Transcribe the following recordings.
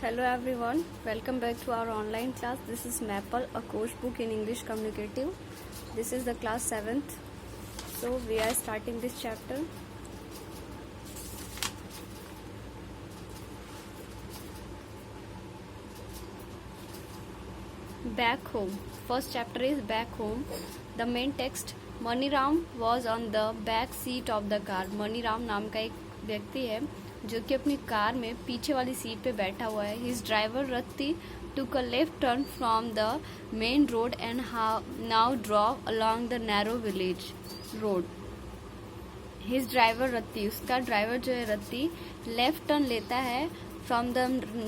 Hello everyone, welcome back to our online class. This is Maple, a course book in English Communicative. This is the class 7th. So we are starting this chapter. Back home. First chapter is back home. The main text, Maniram was on the back seat of the car. Maniram नाम का एक व्यक्ति है जो कि अपनी car में पीछे वाली सीट पे बैठा हुआ है. His driver Rati took a left turn from the main road and now drove along the narrow village road. His driver Rati, उसका ड्राइवर जो है रत्ती लेफ्ट टर्न लेता है from the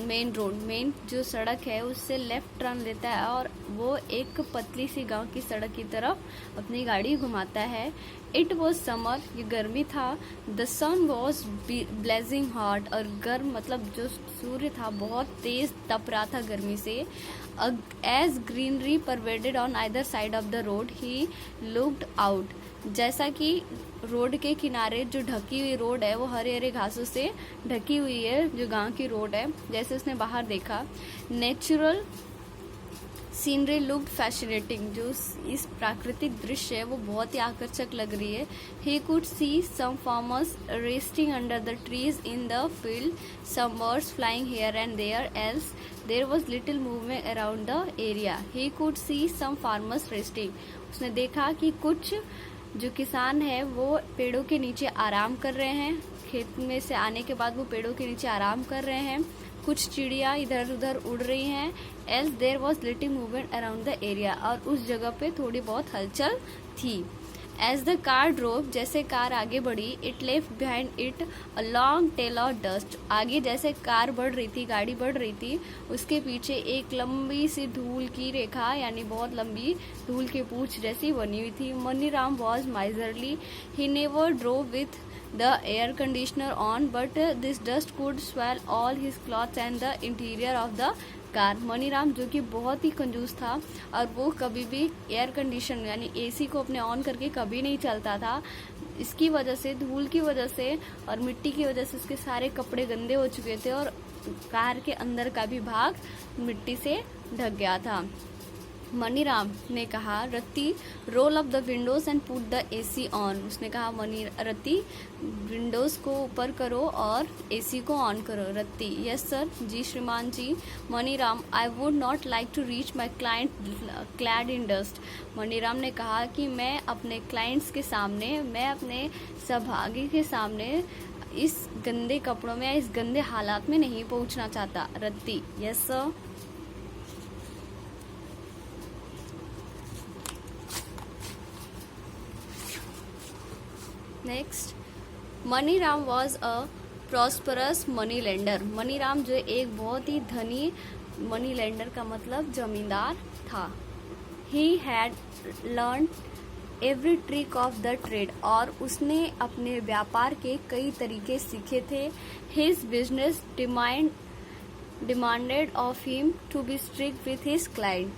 main road. Main जो सड़क है उससे लेफ्ट टर्न लेता है और वो एक पतली सी गांव की सड़क की तरफ अपनी गाड़ी घुमाता है. इट वॉज समर, ये गर्मी था. The sun was blazing hot, और गर्म मतलब जो सूर्य था बहुत तेज तप रहा था गर्मी से. As greenery pervaded on either side of the road he looked out. जैसा कि रोड के किनारे जो ढकी हुई रोड है वो हरे हरे घासों से ढकी हुई है, जो गांव की रोड है, जैसे उसने बाहर देखा. नेचुरल सीनरी लुक्ड फैसिनेटिंग, जो इस प्राकृतिक दृश्य है वो बहुत ही आकर्षक लग रही है. He could see some farmers resting under the trees in the field, some birds flying here and there, else there was little movement around the area. He could see some farmers resting, उसने देखा कि कुछ जो किसान है वो पेड़ों के नीचे आराम कर रहे हैं. खेत में से आने के बाद वो पेड़ों के नीचे आराम कर रहे हैं. कुछ चिड़िया इधर उधर उड़ रही हैं. Else there was little movement around the area, और उस जगह पे थोड़ी बहुत हलचल थी. एज द कार ड्रोव, जैसे कार आगे बढ़ी, it left behind it a long tail of dust. आगे जैसे कार बढ़ रही थी, गाड़ी बढ़ रही थी, उसके पीछे एक लंबी सी धूल की रेखा, यानी बहुत लंबी धूल की पूंछ जैसी बनी हुई थी. Maniram was miserly, he never drove with the air conditioner on, but this dust could swell all his clothes and the interior of the car. Maniram जो कि बहुत ही कंजूस था और वो कभी भी एयर कंडीशन यानी एसी को अपने ऑन करके कभी नहीं चलता था. इसकी वजह से, धूल की वजह से और मिट्टी की वजह से उसके सारे कपड़े गंदे हो चुके थे और कार के अंदर का भी भाग मिट्टी से ढक गया था. मनीराम ने कहा, रत्ती roll up the Windows and put the AC on. उसने कहा, रत्ती विंडोज को ऊपर करो और एसी को ऑन करो. रत्ती, यस सर, जी श्रीमान जी. Maniram, I would not like to reach my client clad in dust. Maniram ने कहा कि मैं अपने क्लाइंट्स के सामने, मैं अपने सहभागी के सामने इस गंदे कपड़ों में, इस गंदे हालात में नहीं पहुंचना चाहता. रत्ती, yes sir. Next, Maniram was a prosperous money lender. Maniram जो एक बहुत ही धनी मनी लेंडर का मतलब जमींदार था. He had learn every trick of the trade, और उसने अपने व्यापार के कई तरीके सीखे थे. His business demanded of him to be strict with his client.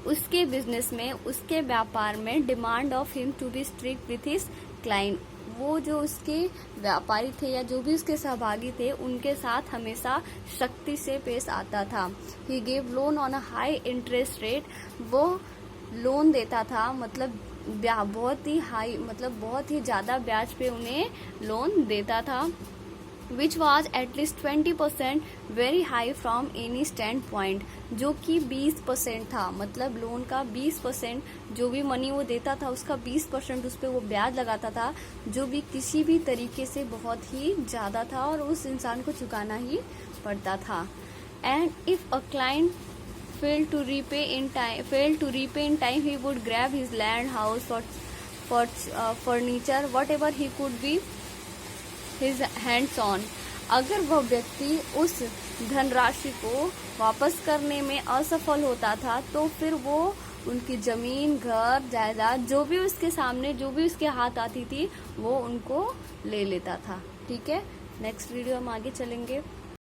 उसके बिजनेस में, उसके व्यापार में demand of him to be strict with his client, वो जो उसके व्यापारी थे या जो भी उसके सहभागी थे उनके साथ हमेशा सख्ती से पेश आता था. He gave loan on a high interest rate, वो लोन देता था, मतलब बहुत ही हाई, मतलब बहुत ही ज्यादा ब्याज पे उन्हें लोन देता था. Which was at least 20% very high from any stand point, जो कि 20% था. मतलब लोन का 20%, जो भी मनी वो देता था उसका 20% उस पर वो ब्याज लगाता था, जो भी किसी भी तरीके से बहुत ही ज्यादा था और उस इंसान को चुकाना ही पड़ता था. And if a client failed to repay in time, he would grab his land, house, furniture, whatever he could be his hands on. अगर वह व्यक्ति उस धनराशि को वापस करने में असफल होता था तो फिर वो उनकी जमीन, घर, जायदाद, जो भी उसके सामने, जो भी उसके हाथ आती थी, वो उनको ले लेता था. ठीक है, नेक्स्ट वीडियो हम आगे चलेंगे.